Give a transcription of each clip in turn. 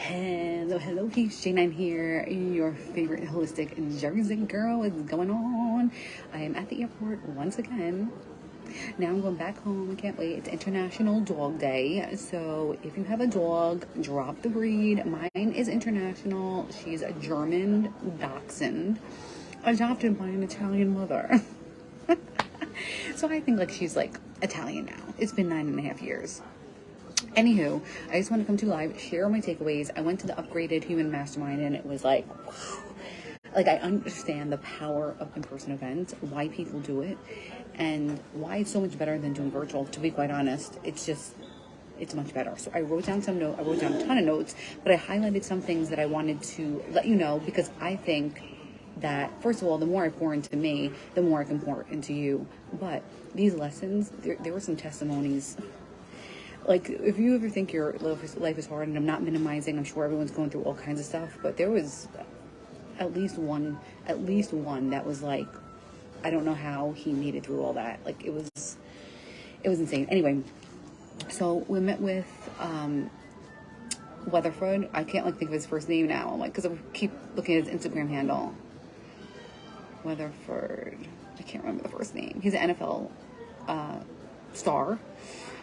Hello, peeps. J9 here, your favorite holistic Jersey girl. What's going on? I am at the airport once again. Now I'm going back home. I can't wait. It's International Dog Day. So if you have a dog, drop the breed. Mine is international. She's a German dachshund, adopted by an Italian mother. So I think she's Italian now. It's been 9.5 years. Anywho, I just want to come to live, share my takeaways. I went to the upgraded human mastermind and it was wow. I understand the power of in-person events, why people do it, and why it's so much better than doing virtual. To be quite honest, it's much better. So I wrote down I wrote down a ton of notes, but I highlighted some things that I wanted to let you know, because I think that, first of all, the more I pour into me, the more I can pour into you. But these lessons, there were some testimonies. If you ever think your life is hard, and I'm not minimizing, I'm sure everyone's going through all kinds of stuff, but there was at least one that was I don't know how he made it through all that. It was insane. Anyway, so we met with Weatherford. I can't think of his first name now. Because I keep looking at his Instagram handle. Weatherford. I can't remember the first name. He's an NFL star.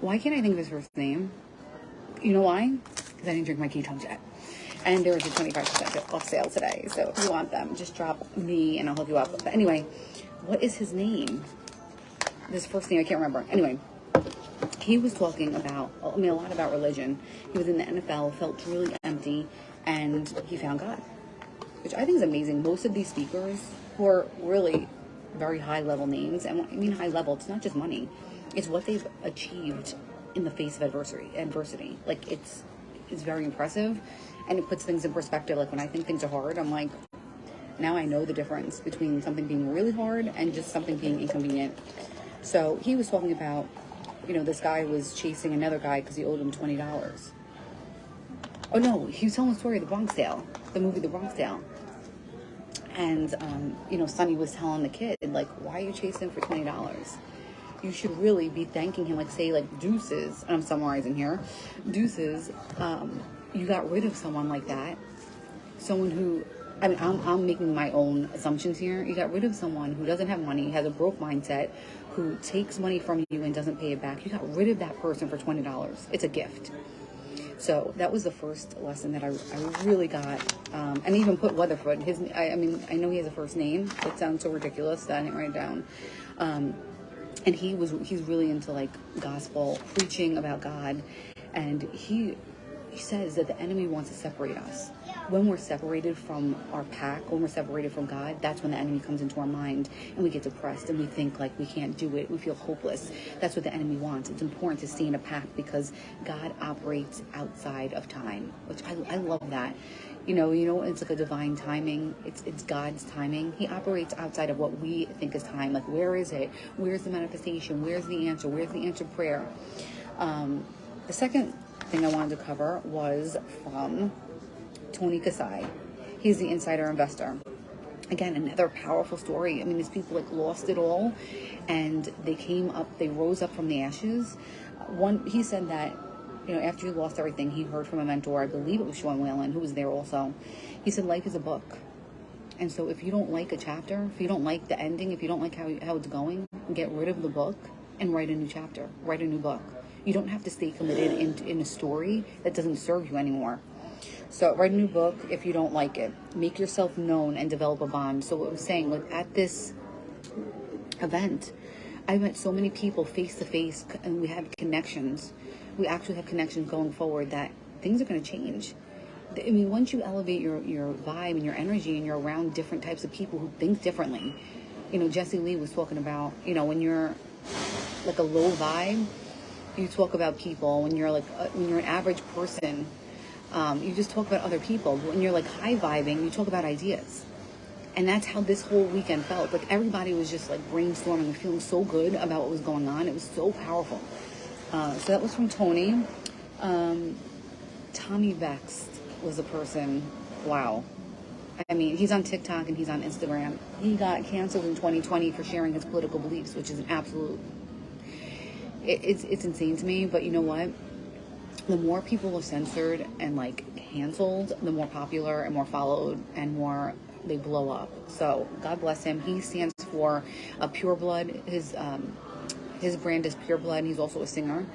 Why can't I think of his first name? You know why? Because I didn't drink my ketones yet. And there was a 25% off sale today. So if you want them, just drop me and I'll hook you up. But anyway, what is his name? His first name, I can't remember. Anyway, he was talking about, a lot about religion. He was in the NFL, felt really empty, and he found God, which I think is amazing. Most of these speakers who are really very high-level names, and I mean high-level, it's not just money. It's what they've achieved in the face of adversity. It's very impressive, and it puts things in perspective. When I think things are hard, I'm now I know the difference between something being really hard and just something being inconvenient. So he was talking about, this guy was chasing another guy because he owed him $20. Oh no, he was telling the story of the Bronx Tale, the movie The Bronx Tale. And, Sonny was telling the kid, why are you chasing him for $20? You should really be thanking him, say, deuces. I'm summarizing here. Deuces, you got rid of someone like that. Someone who, I'm making my own assumptions here. You got rid of someone who doesn't have money, has a broke mindset, who takes money from you and doesn't pay it back. You got rid of that person for $20. It's a gift. So that was the first lesson that I really got. And even put Weatherford. I know he has a first name. It sounds so ridiculous that I didn't write it down. And he's really into gospel preaching about God, and he says that the enemy wants to separate us. When we're separated from our pack, when we're separated from God, that's when the enemy comes into our mind and we get depressed and we think we can't do it. We feel hopeless. That's what the enemy wants. It's important to stay in a pack because God operates outside of time, which I love that. It's a divine timing. It's God's timing. He operates outside of what we think is time. Where is it? Where's the manifestation? Where's the answer? Where's the answered prayer? The second thing I wanted to cover was from Tony Kasai. He's the insider investor. Again, another powerful story. These people lost it all, and they rose up from the ashes. He said that, after he lost everything, he heard from a mentor, I believe it was Sean Whalen, who was there also. He said, life is a book. And so if you don't like a chapter, if you don't like the ending, if you don't like how it's going, get rid of the book and write a new chapter, write a new book. You don't have to stay committed in a story that doesn't serve you anymore. So write a new book if you don't like it. Make yourself known and develop a bond. So what I was saying, at this event, I met so many people face to face, and we had connections. We actually have connections going forward that things are going to change. Once you elevate your vibe and your energy and you're around different types of people who think differently, Jesse Lee was talking about, when you're a low vibe, you talk about people. When you're when you're an average person, you just talk about other people. When you're high vibing, you talk about ideas. And that's how this whole weekend felt. Everybody was just brainstorming and feeling so good about what was going on. It was so powerful. So that was from Tony. Tommy Vext was a person. Wow. He's on TikTok and he's on Instagram. He got canceled in 2020 for sharing his political beliefs, which is an absolute... It's insane to me, but you know what? The more people are censored and canceled, the more popular and more followed and more they blow up. So God bless him. He stands for Pure Blood. His brand is Pure Blood. He's also a singer.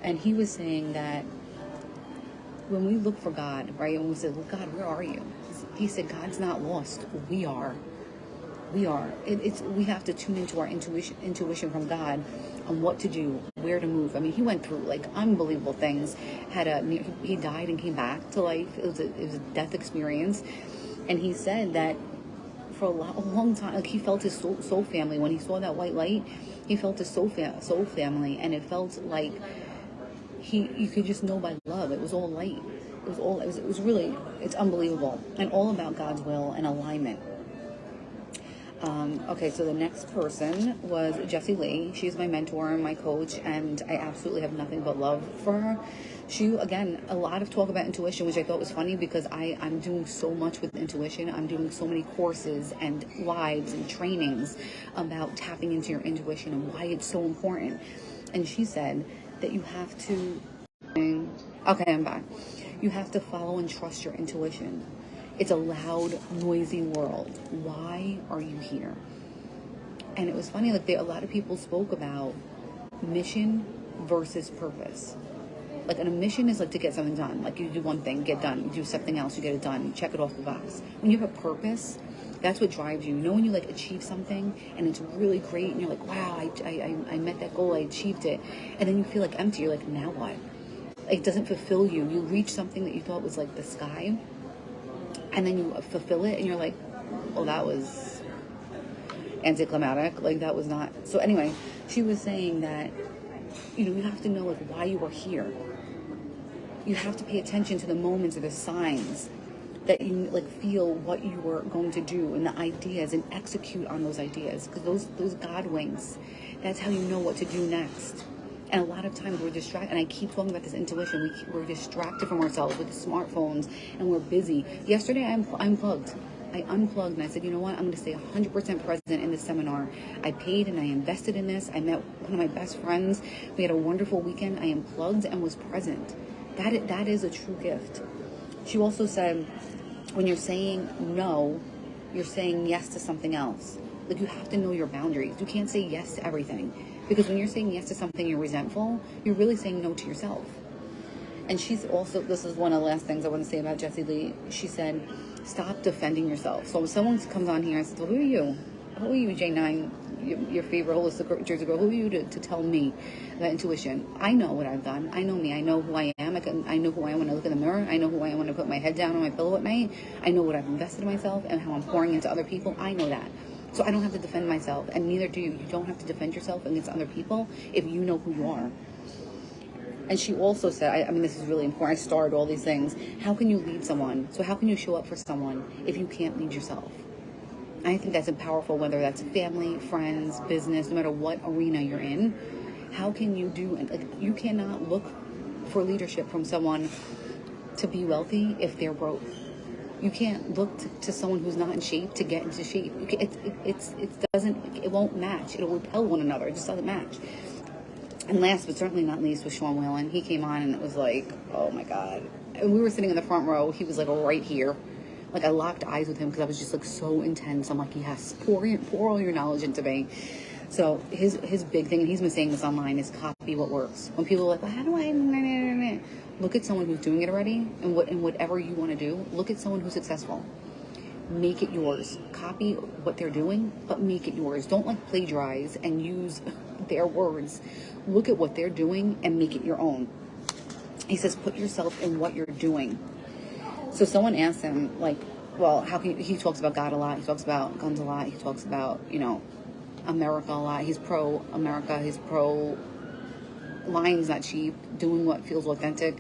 And he was saying that when we look for God, right, and we said, well, God, where are you? He said, God's not lost. We are. We are. We have to tune into our intuition from God on what to do, where to move. I mean, he went through like unbelievable things. He died and came back to life. It was a death experience, and he said that for a long time, like he felt his soul family when he saw that white light. He felt his soul family, and it felt like you could just know by love. It was all light. It was really, it's unbelievable, and all about God's will and alignment. Okay, so the next person was Jessie Lee. She's my mentor and my coach, and I absolutely have nothing but love for her. She, again, a lot of talk about intuition, which I thought was funny because I'm doing so much with intuition. I'm doing so many courses and lives and trainings about tapping into your intuition and why it's so important. And she said that you have to, okay, I'm back. You have to follow and trust your intuition. It's a loud, noisy world. Why are you here? And it was funny, like a lot of people spoke about mission versus purpose. Like a mission is like to get something done. Like you do one thing, get done. You do something else, you get it done. You check it off the box. When you have a purpose, that's what drives you. You know, when you like achieve something and it's really great and you're like, wow, I met that goal, I achieved it. And then you feel like empty. You're like, now what? It doesn't fulfill you. You reach something that you thought was like the sky, and then you fulfill it and you're like, oh, that was anticlimactic. Like that was not. So anyway, she was saying that, you know, you have to know like why you are here. You have to pay attention to the moments or the signs that you like feel what you were going to do and the ideas and execute on those ideas. Because those God winks, that's how you know what to do next. And a lot of times we're distracted, and I keep talking about this intuition, we're distracted from ourselves with the smartphones, and we're busy. Yesterday, I unplugged. I unplugged, and I said, you know what, I'm going to stay 100% present in this seminar. I paid, and I invested in this. I met one of my best friends. We had a wonderful weekend. I unplugged and was present. That is a true gift. She also said, when you're saying no, you're saying yes to something else. Like, you have to know your boundaries. You can't say yes to everything. Because when you're saying yes to something you're resentful, you're really saying no to yourself. And she's also, this is one of the last things I want to say about Jessie Lee. She said, stop defending yourself. So when someone comes on here and says, well, who are you? Who are you, J9, your favorite holistic Jersey girl? Who are you to tell me about intuition? I know what I've done. I know me. I know who I am. I know who I am when I look in the mirror. I know who I am when I put my head down on my pillow at night. I know what I've invested in myself and how I'm pouring into other people. I know that. So I don't have to defend myself, and neither do you. You don't have to defend yourself against other people if you know who you are. And she also said, I mean, this is really important. I started all these things. How can you lead someone? So how can you show up for someone if you can't lead yourself? I think that's powerful, whether that's family, friends, business, no matter what arena you're in. How can you do it? Like, you cannot look for leadership from someone to be wealthy if they're broke. You can't look to someone who's not in shape to get into shape. It won't match. It'll repel one another. It just doesn't match. And last but certainly not least was Sean Whalen. He came on and it was like, oh my God. And we were sitting in the front row. He was like right here. Like I locked eyes with him because I was just like so intense. I'm like, yes, pour all your knowledge into me. So his big thing, and he's been saying this online, is copy what works. When people are like, well, how do I... Look at someone who's doing it already, and whatever you want to do, look at someone who's successful. Make it yours. Copy what they're doing, but make it yours. Don't like plagiarize and use their words. Look at what they're doing and make it your own. He says, put yourself in what you're doing. So someone asked him, like, well, how can he talks about God a lot. He talks about guns a lot. He talks about, America a lot. He's pro-America. He's lying's not cheap, doing what feels authentic.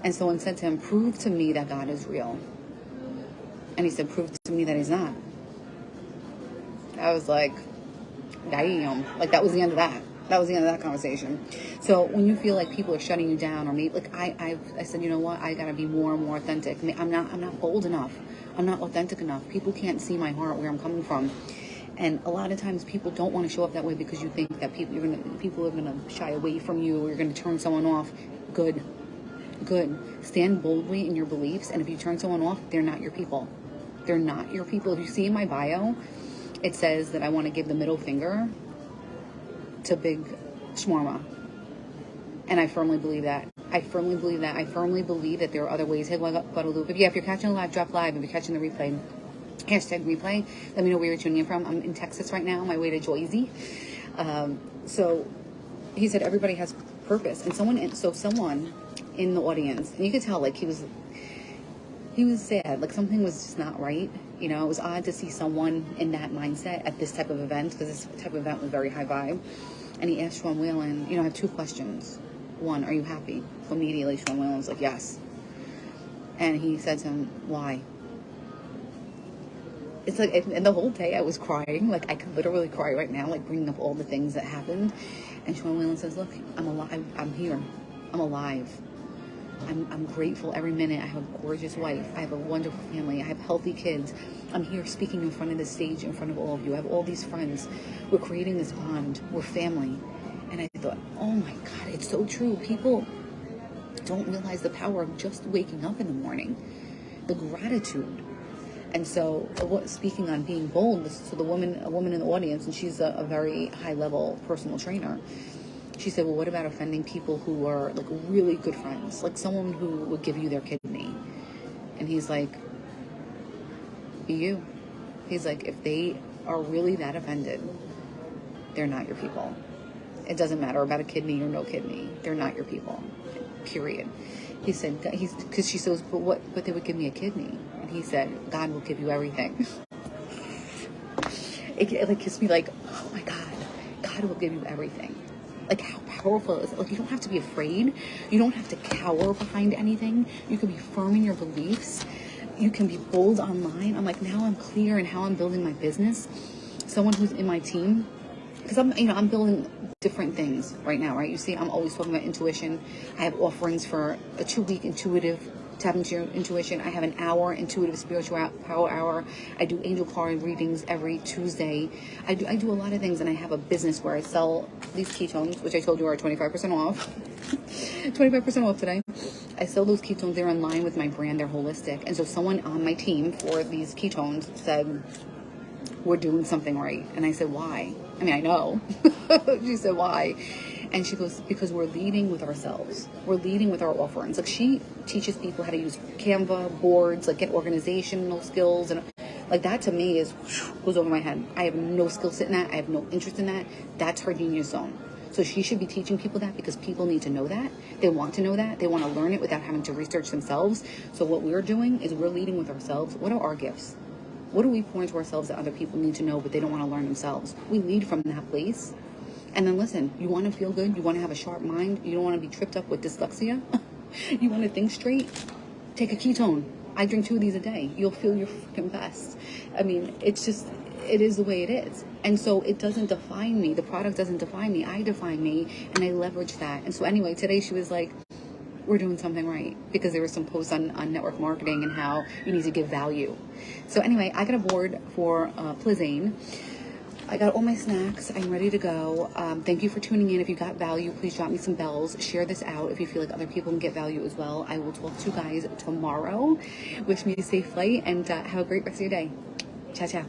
And someone said to him, prove to me that God is real. And he said, prove to me that he's not. I was like, damn. Like, that was the end of that. That was the end of that conversation. So when you feel like people are shutting you down, or maybe, like, I said, you know what? I gotta be more and more authentic. I'm not bold enough. I'm not authentic enough. People can't see my heart, where I'm coming from. And a lot of times people don't want to show up that way because you think that people are going to shy away from you, or you're going to turn someone off. Good. Good. Stand boldly in your beliefs, and if you turn someone off, they're not your people. They're not your people. If you see in my bio, it says that I want to give the middle finger to Big Shawarma. And I firmly believe that. I firmly believe that. I firmly believe that there are other ways. Hey, Guadalupe. If you're catching the live, drop live. If you're catching the replay, hashtag replay. Let me know where you're tuning in from. I'm in Texas right now, on my way to Joyzy. So he said everybody has purpose. And someone in the audience, and you could tell, like, he was sad. Like, something was just not right. You know, it was odd to see someone in that mindset at this type of event, because this type of event was very high vibe. And he asked Sean Whalen, I have 2 questions. 1, are you happy? So immediately Sean Whalen was like, yes. And he said to him, why? It's like, and the whole day I was crying. Like, I could literally cry right now, like, bringing up all the things that happened. And Sean Whalen says, look, I'm alive. I'm here. I'm alive. I'm grateful every minute. I have a gorgeous wife. I have a wonderful family. I have healthy kids. I'm here speaking in front of the stage, in front of all of you. I have all these friends. We're creating this bond. We're family. And I thought, oh my God, it's so true. People don't realize the power of just waking up in the morning. The gratitude. And so, speaking on being bold, so a woman in the audience, and she's a very high-level personal trainer, she said, well, what about offending people who are, like, really good friends? Like, someone who would give you their kidney. And he's like, be you. He's like, if they are really that offended, they're not your people. It doesn't matter about a kidney or no kidney. They're not your people. Period. He said, because she says, but they would give me a kidney. And he said, God will give you everything. It like gives me like, oh my God, God will give you everything. Like, how powerful is it? Like, you don't have to be afraid. You don't have to cower behind anything. You can be firm in your beliefs. You can be bold online. I'm like, now I'm clear in how I'm building my business. Someone who's in my team, because I'm building different things right now, right? You see, I'm always talking about intuition. I have offerings for a 2-week intuitive, tap into your intuition. I have an hour intuitive spiritual power hour. I do angel card readings every Tuesday. I do a lot of things, and I have a business where I sell these ketones, which I told you are 25% off. 25% off today. I sell those ketones. They're in line with my brand. They're holistic. And so someone on my team for these ketones said, we're doing something right. And I said, why? I mean, I know. She said, why? And she goes, because we're leading with ourselves. We're leading with our offerings. Like, she teaches people how to use Canva, boards, like, get organizational skills. And like, that to me goes over my head. I have no skill set in that. I have no interest in that. That's her genius zone. So she should be teaching people that, because people need to know that. They want to know that. They want to learn it without having to research themselves. So what we're doing is we're leading with ourselves. What are our gifts? What do we pour into ourselves that other people need to know, but they don't want to learn themselves? We lead from that place. And then listen, you want to feel good? You want to have a sharp mind? You don't want to be tripped up with dyslexia? You want to think straight? Take a ketone. I drink 2 of these a day. You'll feel your freaking best. I mean, it is the way it is. And so it doesn't define me. The product doesn't define me. I define me, and I leverage that. And so anyway, today she was like, we're doing something right, because there were some posts on network marketing and how you need to give value. So anyway, I got a board for Plizane. I got all my snacks. I'm ready to go. Thank you for tuning in. If you got value, please drop me some bells. Share this out if you feel like other people can get value as well. I will talk to you guys tomorrow. Wish me a safe flight, and have a great rest of your day. Ciao, ciao.